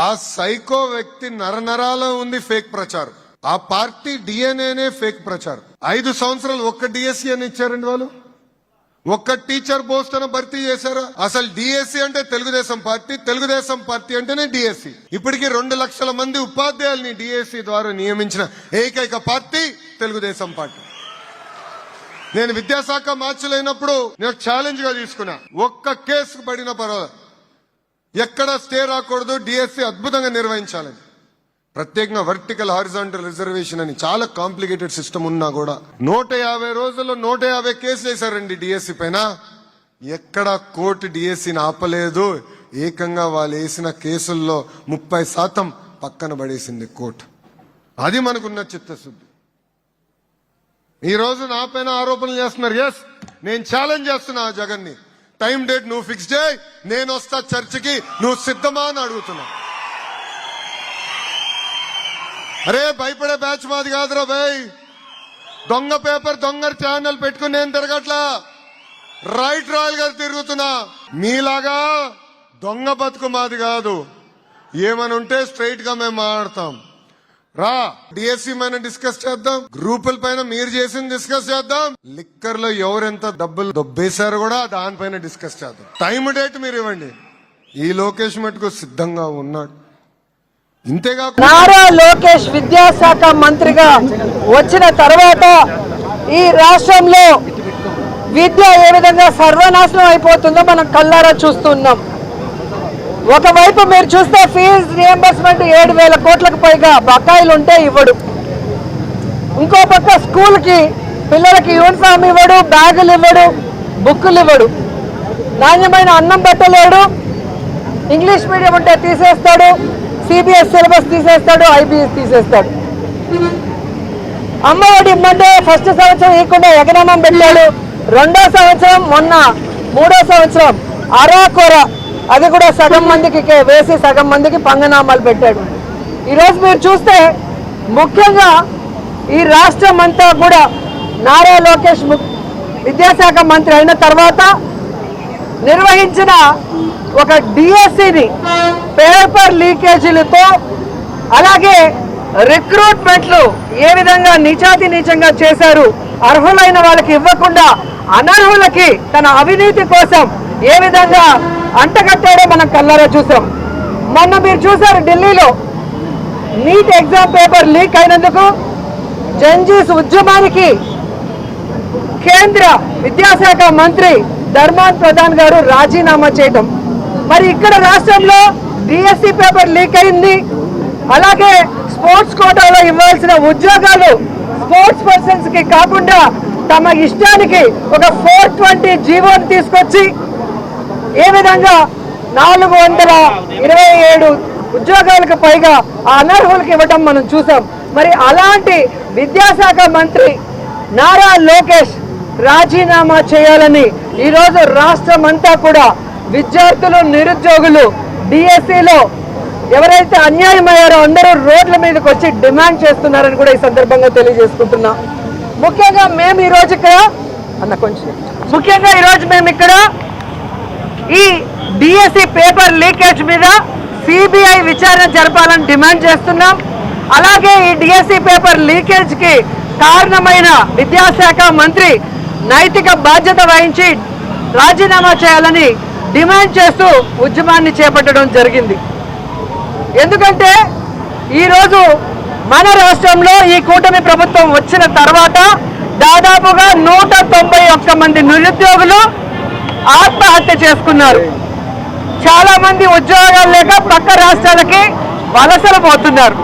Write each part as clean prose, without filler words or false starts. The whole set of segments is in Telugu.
ఆ సైకో వ్యక్తి నరనరాలో ఉంది ఫేక్ ప్రచారం. ఆ పార్టీ డిఎన్ఏనే ఫేక్ ప్రచారం. 5 సంవత్సరాలు ఒక్క డిఎస్సి అని ఇచ్చారండి వాళ్ళు. ఒక్క టీచర్ పోస్ట్ అని భర్తీ చేశారా? అసలు డిఎస్సి అంటే తెలుగుదేశం పార్టీ, తెలుగుదేశం పార్టీ అంటేనే డిఎస్సి. ఇప్పటికీ 2 లక్షల మంది ఉపాధ్యాయుల్ని డిఎస్సి ద్వారా నియమించిన ఏకైక పార్టీ తెలుగుదేశం పార్టీ. నేను విద్యాశాఖ మార్చలేనప్పుడు నేను ఛాలెంజ్ గా తీసుకున్నా, ఒక్క కేసుకు పడిన పర్వాలేదు, ఎక్కడ స్టే రాకూడదు, డిఎస్సి అద్భుతంగా నిర్వహించాలని. ప్రత్యేకంగా వర్టికల్ హారిజాంటల్ రిజర్వేషన్ అని చాలా కాంప్లికేటెడ్ సిస్టమ్ ఉన్నా కూడా 150 రోజుల్లో 150 కేసులు వేశారండి డిఎస్సి పైన. ఎక్కడ కోర్టు డిఎస్సిని ఆపలేదు. ఏకంగా వాళ్ళు వేసిన కేసుల్లో 30% పక్కన పడేసింది కోర్టు. అది మనకున్న చిత్తశుద్ధి. ఈ రోజు నా పైన ఆరోపణలు చేస్తున్నారు. ఎస్, నేను ఛాలెంజ్ చేస్తున్నా జగన్ ని. టైం డేట్ నువ్వు ఫిక్స్ చేయి, నేను వస్తా చర్చికి, నువ్వు సిద్ధమా అని అడుగుతున్నా. అరే భయపడే బ్యాచ్ మాది కాదురా భయ్. దొంగ పేపర్ దొంగ ఛానల్ పెట్టుకుని నేను తిరగట్లా, రైట్ రాయల్ గారు తిరుగుతున్నా. మీలాగా దొంగ బతుకు మాది కాదు. ఏమని ఉంటే స్ట్రైట్ గా మేము మాట్లాడతాం. రా, డిఎస్సి పైన డిస్కస్ చేద్దాం, గ్రూపుల పైన మీరు చేసింది డిస్కస్ చేద్దాం, లిక్కర్ లో ఎవరెంత డబ్బులు దొబ్బేశారు కూడా దానిపైన డిస్కస్ చేద్దాం. టైం డేట్ మీరు ఇవ్వండి. ఈ లోకేష్ మటుకు సిద్ధంగా ఉన్నాడు. ఇంతేకాకుండా నారా లోకేష్ విద్యాశాఖ మంత్రిగా వచ్చిన తర్వాత ఈ రాష్ట్రంలో విద్య ఏ విధంగా సర్వనాశనం అయిపోతుందో మనం కళ్ళారా చూస్తున్నాం. ఒకవైపు మీరు చూస్తే ఫీజు రియంబర్స్మెంట్ 7,000 కోట్లకు పైగా బకాయిలు ఉంటే ఇవ్వడు. ఇంకో పక్క స్కూల్కి పిల్లలకి యూనిఫామ్ ఇవ్వడు, బ్యాగులు ఇవ్వడు, బుక్కులు ఇవ్వడు, నాణ్యమైన అన్నం పెట్టలేడు. ఇంగ్లీష్ మీడియం ఉంటే తీసేస్తాడు, సిబిఎస్ సిలబస్ తీసేస్తాడు, ఐబిఎస్ తీసేస్తాడు. అమ్మఒడి ఇమ్మంటే ఫస్ట్ సంవత్సరం ఇవ్వకుండా ఎగనామం పెట్టాడు. 2వ సంవత్సరం మొన్న 3వ సంవత్సరం అరాకొర, అది కూడా సగం మందికి వేసి సగం మందికి పంగనామాలు పెట్టాడు. ఈరోజు మీరు చూస్తే ముఖ్యంగా ఈ రాష్ట్రం అంతా కూడా నారా లోకేష్ విద్యాశాఖ మంత్రి అయిన తర్వాత నిర్వహించిన ఒక డిఎస్సిని పేపర్ లీకేజీలతో, అలాగే రిక్రూట్మెంట్లు ఏ విధంగా నీచాతి నీచంగా చేశారు, అర్హులైన వాళ్ళకి ఇవ్వకుండా అనర్హులకి తన అవినీతి కోసం ఏ విధంగా అంటగట్టాడో మనం కళ్ళారా చూసాం. మొన్న మీరు చూసారు ఢిల్లీలో నీట్ ఎగ్జామ్ పేపర్ లీక్ అయినందుకు జంజీస్ ఉద్యమానికి కేంద్ర విద్యాశాఖ మంత్రి ధర్మాన్ ప్రధాన్ గారు రాజీనామా చేయడం. మరి ఇక్కడ రాష్ట్రంలో డిఎస్సి పేపర్ లీక్ అయింది. అలాగే స్పోర్ట్స్ కోటాలో ఇవ్వాల్సిన ఉద్యోగాలు స్పోర్ట్స్ పర్సన్స్ కి కాకుండా తమ ఇష్టానికి ఒక 420 జీవోని తీసుకొచ్చి ఏ విధంగా 427 ఉద్యోగాలకు పైగా ఆ అనర్హులకు ఇవ్వటం మనం చూసాం. మరి అలాంటి విద్యాశాఖ మంత్రి నారా లోకేష్ రాజీనామా చేయాలని ఈరోజు రాష్ట్రం అంతా కూడా విద్యార్థులు, నిరుద్యోగులు డిఎస్సిలో ఎవరైతే అన్యాయం అయ్యారో అందరూ రోడ్ల మీదకి వచ్చి డిమాండ్ చేస్తున్నారని కూడా ఈ సందర్భంగా తెలియజేసుకుంటున్నా. ముఖ్యంగా మేము ఈరోజు ఇక్కడ ఈ డిఎస్సి పేపర్ లీకేజ్ మీద సిబిఐ విచారణ జరపాలని డిమాండ్ చేస్తున్నాం. అలాగే ఈ డిఎస్సి పేపర్ లీకేజ్ కి కారణమైన విద్యాశాఖ మంత్రి నైతిక బాధ్యత వహించి రాజీనామా చేయాలని డిమాండ్ చేస్తూ ఉద్యమాన్ని చేపట్టడం జరిగింది. ఎందుకంటే ఈరోజు మన రాష్ట్రంలో ఈ కూటమి ప్రభుత్వం వచ్చిన తర్వాత దాదాపుగా 191 మంది నిరుద్యోగులు ఆత్మహత్య చేసుకున్నారు. చాలా మంది ఉద్యోగాలు లేక పక్క రాష్ట్రాలకి వలసలు పోతున్నారు.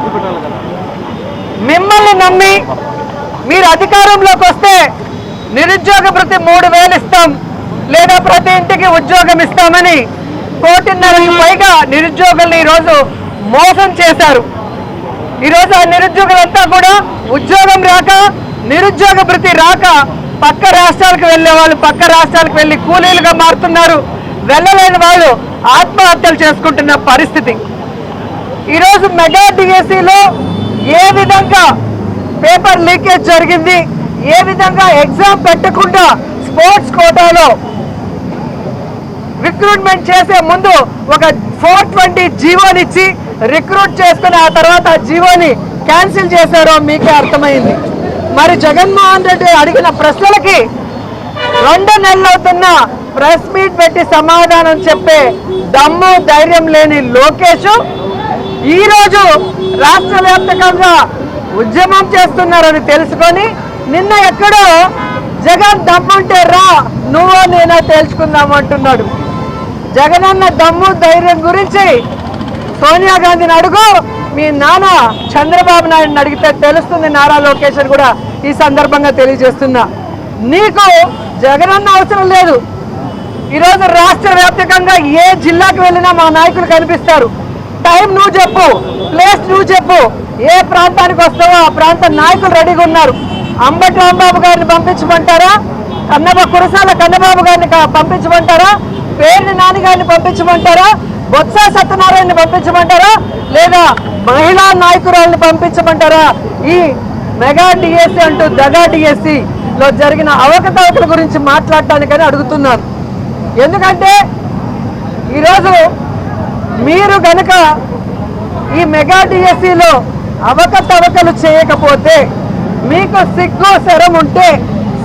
మిమ్మల్ని నమ్మి మీరు అధికారంలోకి వస్తే నిరుద్యోగ భృతి 3,000 ఇస్తాం, లేదా ప్రతి ఇంటికి ఉద్యోగం ఇస్తామని 1,500,000 పైగా నిరుద్యోగుల్ని ఈరోజు మోసం చేశారు. ఈరోజు ఆ నిరుద్యోగులంతా కూడా ఉద్యోగం రాక, నిరుద్యోగ భృతి రాక పక్క రాష్ట్రాలకు వెళ్లే వాళ్ళు పక్క రాష్ట్రాలకు వెళ్లి కూలీలుగా మారుతున్నారు. వెళ్ళలేని వాళ్ళు ఆత్మహత్యలు చేసుకుంటున్న పరిస్థితి. ఈరోజు మెగా డిఎస్సిలో ఏ విధంగా పేపర్ లీకేజ్ జరిగింది, ఏ విధంగా ఎగ్జామ్ పెట్టకుండా స్పోర్ట్స్ కోటాలో రిక్రూట్మెంట్ చేసే ముందు ఒక 420 జీవోనిచ్చి రిక్రూట్ చేసుకుని ఆ తర్వాత ఆ జీవోని క్యాన్సిల్ చేశారో మీకే అర్థమైంది. మరి జగన్మోహన్ రెడ్డి అడిగిన ప్రశ్నలకి 2 నెలలు అవుతున్న ప్రెస్ మీట్ పెట్టి సమాధానం చెప్పే దమ్ము ధైర్యం లేని లోకేష్ ఈరోజు రాష్ట్ర వ్యాప్తంగా ఉద్యమం చేస్తున్నారని తెలుసుకొని నిన్న ఎక్కడో జగన్ దమ్ముంటే రా నువ్వో నేనో తేల్చుకుందాం అంటున్నాడు. జగనన్న దమ్ము ధైర్యం గురించి సోనియా గాంధీని అడుగు, మీ నాన్న చంద్రబాబు నాయుడుని అడిగితే తెలుస్తుంది నారా లోకేష్ అని కూడా ఈ సందర్భంగా తెలియజేస్తున్నా. నీకు జగనన్న అవసరం లేదు. ఈరోజు రాష్ట్ర వ్యాప్తంగా ఏ జిల్లాకు వెళ్ళినా మా నాయకులు కనిపిస్తారు. టైం నువ్వు చెప్పు, ప్లేస్ నువ్వు చెప్పు, ఏ ప్రాంతానికి వస్తావో ఆ ప్రాంత నాయకులు రెడీగా ఉన్నారు. అంబటి రాంబాబు గారిని పంపించమంటారా, కురసాల కన్నబాబు గారిని పంపించమంటారా, పేర్ని నాని గారిని పంపించమంటారా, బొత్స సత్యనారాయణని పంపించమంటారా, లేదా మహిళా నాయకురాలను పంపించమంటారా? ఈ మెగా డిఎస్సి అంటూ దగా డిఎస్సి లో జరిగిన అవకతవకల గురించి మాట్లాడటానికని అడుగుతున్నాను. ఎందుకంటే ఈరోజు మీరు గనక ఈ మెగా డిఎస్సిలో అవకతవకలు చేయకపోతే, మీకు సిగ్గు శరం ఉంటే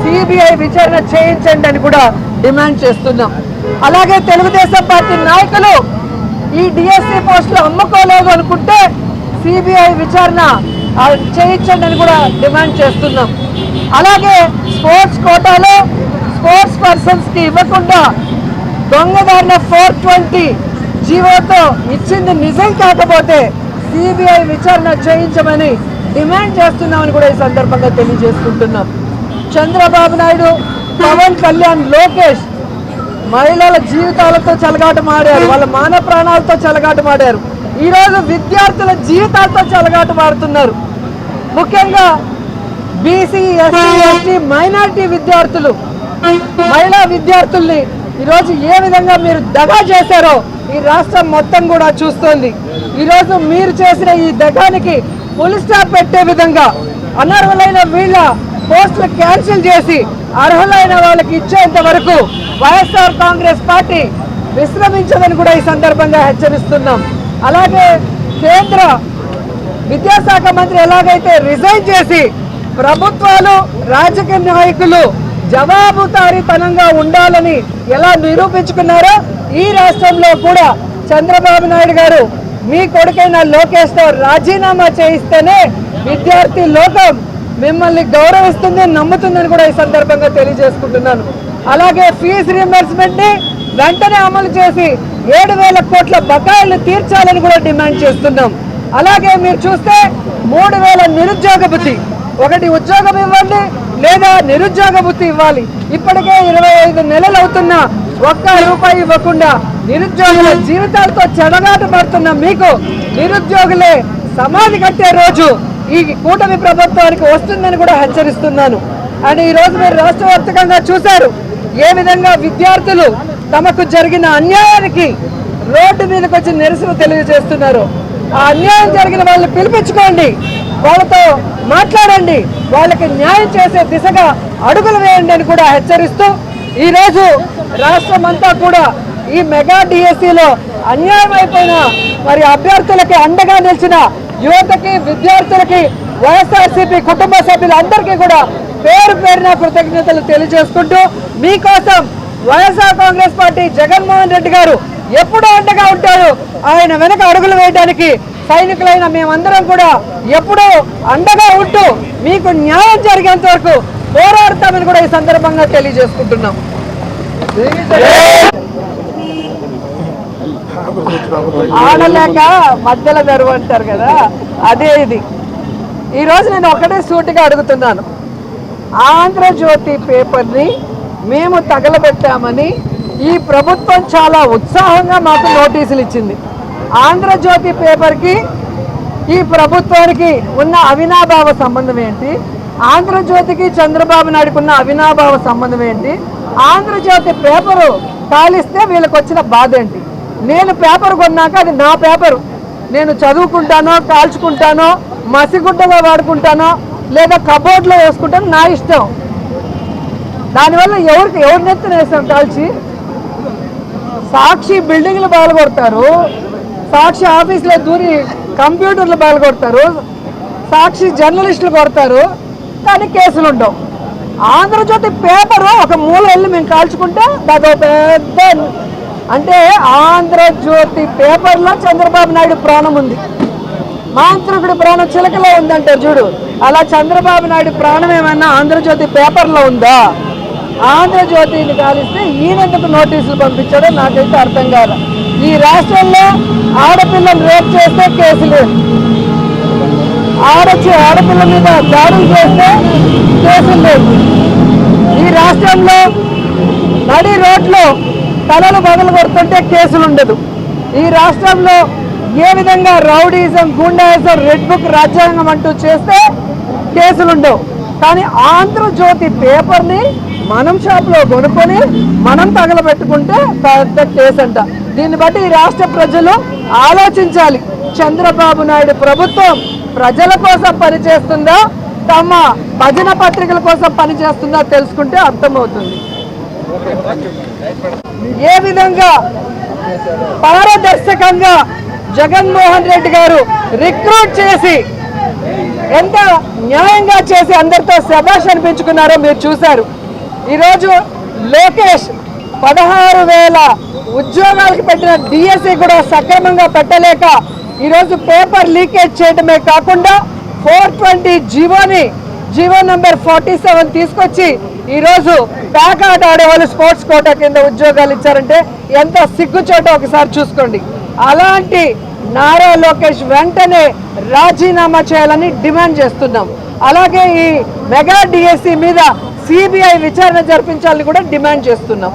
సిబిఐ విచారణ చేయించండి అని కూడా డిమాండ్ చేస్తున్నాం. అలాగే తెలుగుదేశం పార్టీ నాయకులు ఈ డిఎస్సి పోస్టులు అమ్ముకోలేదు అనుకుంటే సిబిఐ విచారణ చేయించండి అని కూడా డిమాండ్ చేస్తున్నాం. అలాగే స్పోర్ట్స్ కోటాలో స్పోర్ట్స్ పర్సన్స్కి ఇవ్వకుండా దొంగదారిన 420 జీవోతో ఇచ్చింది నిజం కాకపోతే సిబిఐ విచారణ చేయించమని డిమాండ్ చేస్తున్నామని కూడా ఈ సందర్భంగా తెలియజేసుకుంటున్నాం. చంద్రబాబు నాయుడు, పవన్ కళ్యాణ్, లోకేష్ మహిళల జీవితాలతో చెలగాటమాడారు, వాళ్ళ మాన ప్రాణాలతో చెలగాటమాడారు. ఈరోజు విద్యార్థుల జీవితాలతో చెలగాటమాడుతున్నారు. ముఖ్యంగా బీసీ, ఎస్సీ, ఎస్టీ, మైనారిటీ విద్యార్థులు, మహిళా విద్యార్థుల్ని ఈరోజు ఏ విధంగా మీరు దగా చేశారో ఈ రాష్ట్రం మొత్తం కూడా చూస్తోంది. ఈరోజు మీరు చేసిన ఈ దగానికి ఫుల్ స్టాప్ పెట్టే విధంగా అనర్హులైన వీళ్ళ పోస్టులు క్యాన్సిల్ చేసి అర్హులైన వాళ్ళకి ఇచ్చేంత వరకు వైఎస్ఆర్ కాంగ్రెస్ పార్టీ విశ్రమించదని కూడా ఈ సందర్భంగా హెచ్చరిస్తున్నాం. అలాగే కేంద్ర విద్యాశాఖ మంత్రి ఎలాగైతే రిజైన్ చేసి ప్రభుత్వాలు, రాజకీయ నాయకులు జవాబుదారీతనంగా ఉండాలని ఎలా నిరూపించుకున్నారో ఈ రాష్ట్రంలో కూడా చంద్రబాబు నాయుడు గారు మీ కొడుకైన లోకేష్ తో రాజీనామా చేయిస్తేనే విద్యార్థి లోకం మిమ్మల్ని గౌరవిస్తుంది, నమ్ముతుందని కూడా ఈ సందర్భంగా తెలియజేసుకుంటున్నాను. అలాగే ఫీజు రీయింబర్స్మెంట్ ని వెంటనే అమలు చేసి 7,000 కోట్ల బకాయిలు తీర్చాలని కూడా డిమాండ్ చేస్తున్నాం. అలాగే మీరు చూస్తే 3,000 నిరుద్యోగ భృతి, ఒకటి ఉద్యోగం ఇవ్వండి లేదా నిరుద్యోగ భృతి ఇవ్వాలి. ఇప్పటికే 25 నెలలు అవుతున్నా ₹1 ఇవ్వకుండా నిరుద్యోగుల జీవితాలతో చెడగాట పడుతున్న మీకు నిరుద్యోగులే సమాధి కట్టే రోజు ఈ కూటమి ప్రభుత్వానికి వస్తుందని కూడా హెచ్చరిస్తున్నాను. అండ్ ఈ రోజు మీరు రాష్ట్ర వ్యాప్తంగా చూశారు ఏ విధంగా విద్యార్థులు తమకు జరిగిన అన్యాయానికి రోడ్డు మీదకి వచ్చి నిరసన తెలియజేస్తున్నారు. ఆ అన్యాయం జరిగిన వాళ్ళని పిలిపించుకోండి, వాళ్ళతో మాట్లాడండి, వాళ్ళకి న్యాయం చేసే దిశగా అడుగులు వేయండి అని కూడా హెచ్చరిస్తూ ఈరోజు రాష్ట్రం అంతా కూడా ఈ మెగా డిఎస్సిలో అన్యాయం అయిపోయిన మరి అభ్యర్థులకి అండగా నిలిచిన యువతకి, విద్యార్థులకి, వైఎస్ఆర్సీపీ కుటుంబ సభ్యులందరికీ కూడా పేరు పేరున కృతజ్ఞతలు తెలియజేసుకుంటూ మీకోసం వైఎస్ఆర్ కాంగ్రెస్ పార్టీ జగన్మోహన్ రెడ్డి గారు ఎప్పుడూ అండగా ఉంటారు. ఆయన వెనక అడుగులు వేయడానికి సైనికులైన మేమందరం కూడా ఎప్పుడూ అండగా ఉంటూ మీకు న్యాయం జరిగేంత వరకు పోరాడతామని కూడా ఈ సందర్భంగా తెలియజేసుకుంటున్నాం. ఆడలేక మధ్యలో తెరువు అంటారు కదా, అదే ఇది. ఈరోజు నేను ఒకటే సూటిగా అడుగుతున్నాను. ఆంధ్రజ్యోతి పేపర్ని మేము తగలబెట్టామని ఈ ప్రభుత్వం చాలా ఉత్సాహంగా మాకు నోటీసులు ఇచ్చింది. ఆంధ్రజ్యోతి పేపర్కి ఈ ప్రభుత్వానికి ఉన్న అవినాభావ సంబంధం ఏంటి? ఆంధ్రజ్యోతికి చంద్రబాబు నాయుడుకు ఉన్న అవినాభావ సంబంధం ఏంటి? ఆంధ్రజ్యోతి పేపరు కాలిస్తే వీళ్ళకి వచ్చిన బాధ ఏంటి? నేను పేపర్ కొన్నాక అది నా పేపరు, నేను చదువుకుంటానో, కాల్చుకుంటానో, మసిగుడ్డగా వాడుకుంటానో లేదా కబోర్డ్లో వేసుకుంటానో నా ఇష్టం. దానివల్ల ఎవరి నెత్తిన వేస్తాం కాల్చి? సాక్షి బిల్డింగ్లు బాగా కొడతారు, సాక్షి ఆఫీస్లో దూరి కంప్యూటర్లు బయలుకొడతారు, సాక్షి జర్నలిస్టులు కొడతారు, కానీ కేసులు ఉండవు. ఆంధ్రజ్యోతి పేపరు ఒక మూల వెళ్ళి మేము కాల్చుకుంటే అదో పెద్ద, అంటే ఆంధ్రజ్యోతి పేపర్లో చంద్రబాబు నాయుడు ప్రాణం ఉంది, మాంత్రికుడి ప్రాణం చిలకలో ఉందంటారు చూడు, అలా చంద్రబాబు నాయుడు ప్రాణం ఏమన్నా ఆంధ్రజ్యోతి పేపర్లో ఉందా? ఆంధ్రజ్యోతిని కాలిస్తే ఈయనెందుకు నోటీసులు పంపించాడో నాకైతే అర్థం కాదు. ఈ రాష్ట్రంలో ఆడపిల్లలు రేప్ చేస్తే కేసులు, ఆడపిల్ల మీద దాడులు చేస్తే కేసులు లేవు. ఈ రాష్ట్రంలో నడి రోడ్లో తలలు బదులు కొడుతుంటే కేసులు ఉండదు. ఈ రాష్ట్రంలో ఏ విధంగా రౌడీజం, గుండాయిజం, రెడ్ బుక్ రాజ్యాంగం అంటూ చేస్తే కేసులు ఉండవు. కానీ ఆంధ్రజ్యోతి పేపర్ని మనం షాప్లో కొనుక్కొని మనం తగలబెట్టుకుంటే పెద్ద కేసు అంట. దీన్ని బట్టి ఈ రాష్ట్ర ప్రజలు ఆలోచించాలి. చంద్రబాబు నాయుడు ప్రభుత్వం ప్రజల కోసం పనిచేస్తుందా, తమ భజన పత్రికల కోసం పనిచేస్తుందా తెలుసుకుంటే అర్థమవుతుంది. ఏ విధంగా పారదర్శకంగా జగన్మోహన్ రెడ్డి గారు రిక్రూట్ చేసి ఎంత న్యాయంగా చేసి అందరితో శభాష్ అనిపించుకున్నారో మీరు చూశారు. ఈరోజు లోకేష్ 16,000 ఉద్యోగాలకు పెట్టిన డిఎస్సి కూడా సక్రమంగా పెట్టలేక ఈరోజు పేపర్ లీకేజ్ చేయడమే కాకుండా 420 జీవో నంబర్ 47 తీసుకొచ్చి ఈరోజు ప్యాకాట్ ఆడేవాళ్ళు స్పోర్ట్స్ కోటా కింద ఉద్యోగాలు ఇచ్చారంటే ఎంత సిగ్గుచోటో ఒకసారి చూసుకోండి. అలాంటి నారా లోకేష్ వెంటనే రాజీనామా చేయాలని డిమాండ్ చేస్తున్నాం. అలాగే ఈ మెగా డిఎస్సి మీద సిబిఐ విచారణ జరిపించాలని కూడా డిమాండ్ చేస్తున్నాం.